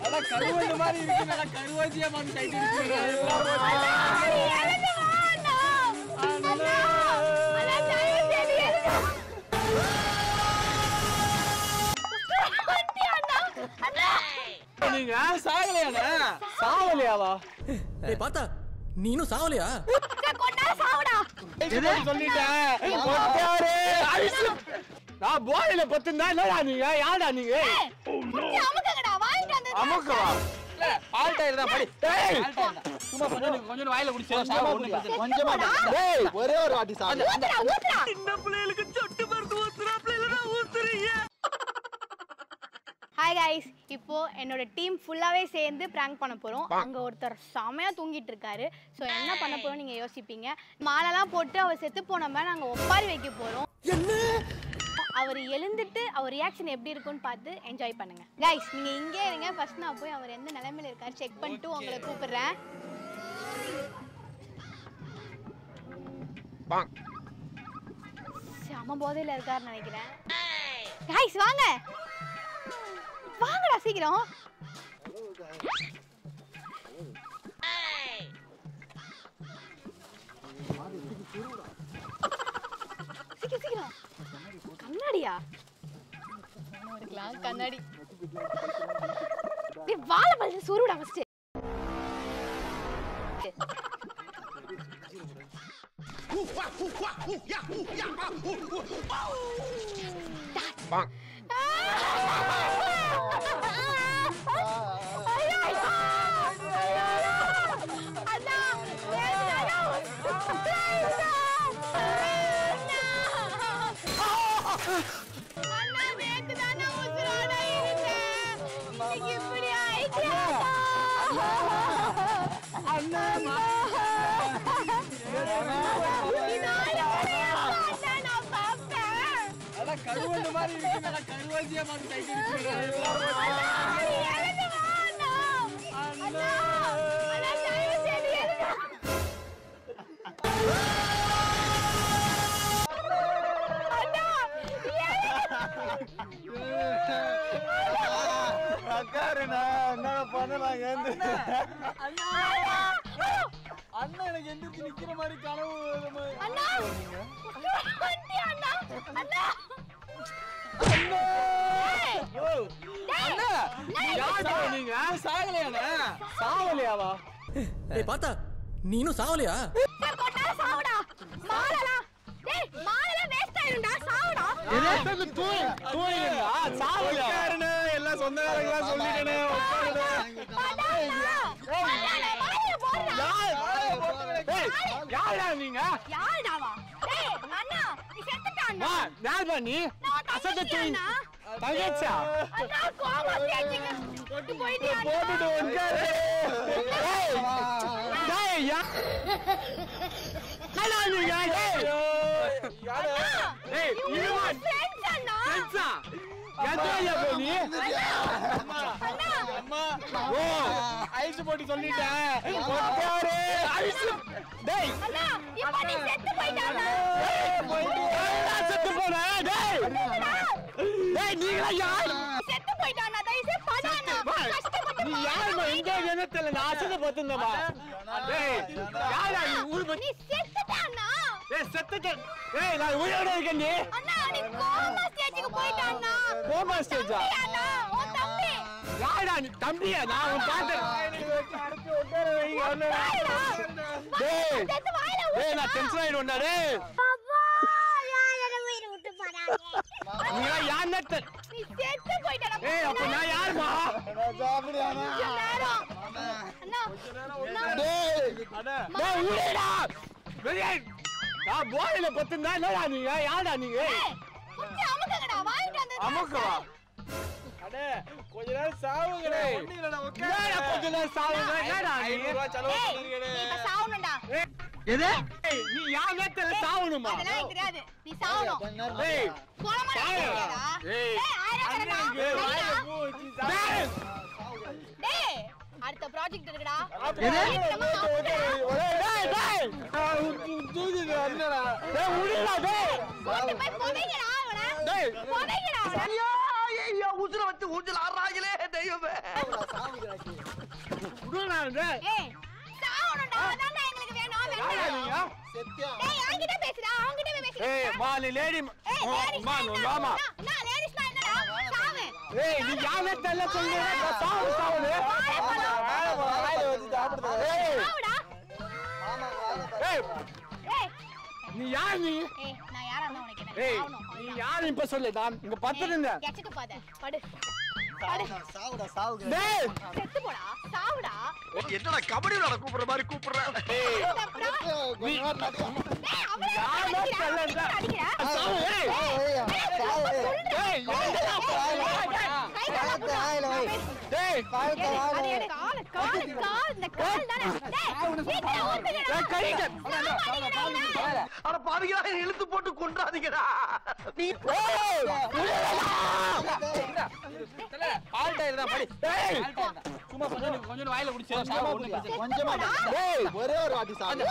அட கருவாடு மாதிரி இருக்கு நான் கருவாதியா மாதிரி டைட் இருக்கு நீங்க சாகலையானே சாவலையாவா ஏய் பாத்தா நீனும் சாவலையா கொண்டா சாவுடா எதை சொல்லிட்டேன் கொட்டாரே நான் போயில பத்துந்தா என்னடா நீங்க யாரடா நீங்க அமுக்குங்கடா வாங்கிட்டு வந்து அமுக்கவா இல்ல ஆல் டயர் தான் படி டேய் சும்மா கொஞ்சம் வாயில குடிச்சே சாவ ஒண்ணு கொஞ்சமா டேய் ஒரே ஒரு வாட்டி சாவு ஊத்துடா சின்ன பிள்ளைகளுக்கு சொட்டு மருந்து ஊத்துறா பிள்ளைகளா ஊத்துறீங்க ஹாய் गाइस இப்போ என்னோட டீம் ஃபுல்லாவே சேர்ந்து பிராங்க் பண்ண போறோம் அங்க ஒருத்தர் செமையா தூங்கிட்டு இருக்காரு சோ என்ன பண்ண போறோம் நீங்க யோசிப்பீங்க மாலைலாம் போட்டு அவர் செத்து போனமே நாங்க ஒப்பாரி வைக்க போறோம் என்ன அவர் எழுந்துட்டு அவர் ரியாக்ஷன் எப்படி இருக்குன்னு பார்த்து என்ஜாய் பண்ணுங்க गाइस நீங்க இங்கே இருங்க ஃபர்ஸ்ட் நான் போய் அவர் எந்த நிலைமையில இருக்காரு செக் பண்ணிட்டு உங்களை கூப்பிடுறேன் செம போதையில இருக்காருன்னு நினைக்கிறேன் गाइस வாங்க வாங்கடா சீக்கிரம் சீக்கிரம் கண்ணாடியா கண்ணாடி நீ வாழ பல்ல சுருடா ஃபர்ஸ்ட் கருவாடு மாதிரி இருக்கு நான் கருவாதியா மாதிரி டைட் இருக்கு அக்காருண்ணா என்ன பண்ணலாங்க அண்ணா எனக்கு எந்திரிச்சு நிக்கிற மாதிரி கனவு அண்ணா அண்ணா நீங்க சாகலையானே சாவலையாவா ஏய் பாத்தா நீனும் சாவலையா கொண்டா சாவுடா மாலலா டேய் மாலலா வேஸ்ட் ஆயிடும்டா சாவுடா எதற்கு தூயிடா சாவலையானே எல்லாம் சொந்தக்காரங்களா சொல்லிட்டேனே யாரா நீங்க யாருடாவா டேய் அண்ணா நீ செத்துட்டானா யார் பண்ணி அசத்த தூய் தங்கச்சா அண்ணா கோமா கேச்சிங்க கொட்டு போயிட்டியா போட்டுட்டு உட்காரு டேய் யா ஹலோ நீங்க டேய் இதுவா ஃப்ரெண்ட்ஸ் அண்ணா ஃப்ரெண்ட்ஸா எதுயா போனி அம்மா ஓ ஐஸ் போட்டு சொல்லிட்டேன் கொட்டாரே ஐஸ் டேய் அண்ணா இப்போ நீ செத்து போயிட்டானா செத்து போற டேய் டேய் நீங்களா யார் செத்து போயிட்டானா தயவுசெய்து படானா கஷ்டப்பட்டு நீ யாருமா எங்க என்ன தெரியல நான் அசத பத்துந்தமா டேய் யாரா நீ ஊர் நீ செத்துட்டானா டேய் செத்துட்ட டேய் நான் உயிரோட இருக்கேன் நீ அண்ணா நீ கோமா ஸ்டேஜுக்கு போயிட்டானா கோமா ஸ்டேஜா அண்ணா உன் தம்பி யாரா நீ தம்பியா நான் உன் பாத்து அடச்சு உட்கார வைங்க டேய் டேய் நான் டென்ஷன் ஆயிடுவேன்டா டேய் அப்பா யாரட உயிரை விட்டு போறாங்க நீ யாரன நீ செத்து போயிட்டானா ஏய் அப்ப நான் யாருமா நான் சாப்பிடுறானா அண்ணா டேய் டேய் உயிரடா டேய் நான் போயில பத்துந்தா என்னடா நீங்க யாரடா நீங்க கொஞ்சம் அமுக்குங்கடா வாங்கிட்டு வந்து அமுக்கவா அடே கொஞ்ச நேரம் சாவுங்கடே ஒண்ணுங்கடா உட்காரு கொஞ்ச நேரம் சாவுங்க என்னடா நீ 500 ரூபாய் செலவு பண்ணுவீங்கடே நீ இப்ப சாவணும்டா எது நீ யார் நேரத்துல சாவணுமா அதெல்லாம் எனக்கு தெரியாது நீ சாவணும் டேய் கோலமா இருக்கடா ஏய் ஆயிரக்கடா வாயில பூ வச்சு சாவு டேய் அடுத்த ப்ராஜெக்ட் இருக்குடா. உசுர வச்சு ஊஞ்சல் ஆடுறாங்களே தெய்வமே. நீ யார் நீ? நான் யாரா இருந்தா உனக்கு என்ன? நீ யார் இப்ப சொல்லு. நான் இங்க பத்து இருந்தேன். கெச்சிட்டு பாத. படு. சாவுடா சாவுங்க. டேய் செத்து போடா. சாவுடா. என்னடா கபடி விளையாட கூப்பிடுற மாதிரி கூப்பிடுற? டேய் அவளே அடிக்கிறா. சாவு. டேய் கால் இந்த கால் தானே. டேய் அட பாவிங்களா இழுத்து போட்டு கொன்றாதீங்கடா. நீ ஆல் டயர் தான் படி. டேய் சும்மா கொஞ்சம் வாயில குடிச்சே கொஞ்சமா. டேய் ஒரே ஒரு வாட்டி சாவு.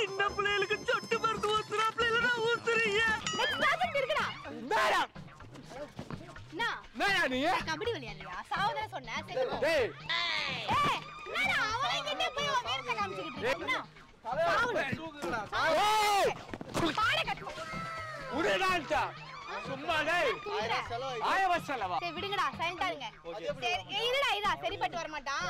சின்ன பிள்ளைகளுக்கு சொட்டு மருந்து ஊத்துறாப்ல இல்லடா ஊத்துறீங்க. நெக்ஸ்ட் ப்ராஜெக்ட் இருக்குடா. மேடம் என்ன நீ கபடி விளையாடுறியா? சாவுதா சொன்னேன். செத்து. டேய் ஏய் என்னடா அவன் கிட்ட போய் வேர்த்த காமிச்சிட்டு இருக்க? என்ன சாவுடா. ஏய் பாட கட்டு. உடனாச்சா சும்மா டேய் ஆயவசலவா. சரி விடுங்கடா சைலண்டா இருங்க. சரி இருடா இதா சரிப்பட்டு வர மாட்டான்.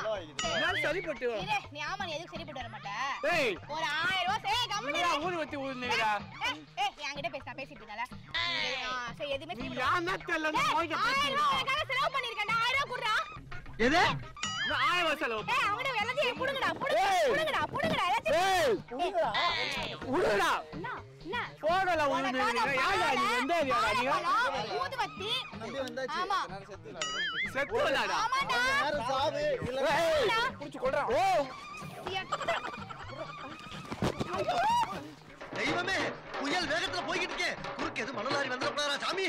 நான் சரிப்பட்டு வர. இரு நீ ஆமா நீ எதுக்கு சரிப்பட்டு வர மாட்ட? டேய் ஒரு 1000 ரூபாய் ஏய் கம்முனு நான் ஊரு வத்தி ஊர்னேடா. ஏய் என்கிட்ட பேசிட்டு இருக்கல. சரி எதுமே நீ சரிப்பட்டு யாரா தெரியல நான் போய் 1000 ரூபாய் உனக்காக செலவு பண்ணிருக்கேன். 1000 ரூபாய் குடுறா. எது? நான் ஆயவசலவா. ஏய் அவனே எல்லாத்தையும் புடுங்கடா புடுங்கடா எல்லாத்தையும். ஏய் உடுடா. என்ன போடல ஊர்னே. யாரா நீ எந்த ஏரியாடா நீ? ஊதுவத்தி நம்பி வந்தாச்சு. ஆமா செத்து விளையாடா. ஆமாடா. நேரா சாவு இல்ல ஏய் குடிச்சு கொல்றான். ஓ தெய்வமே புயல் வேகத்துல போய்கிட்டு இருக்கே. குறுக்கு எது மணலாரி வந்துடக்கூடாதா சாமி?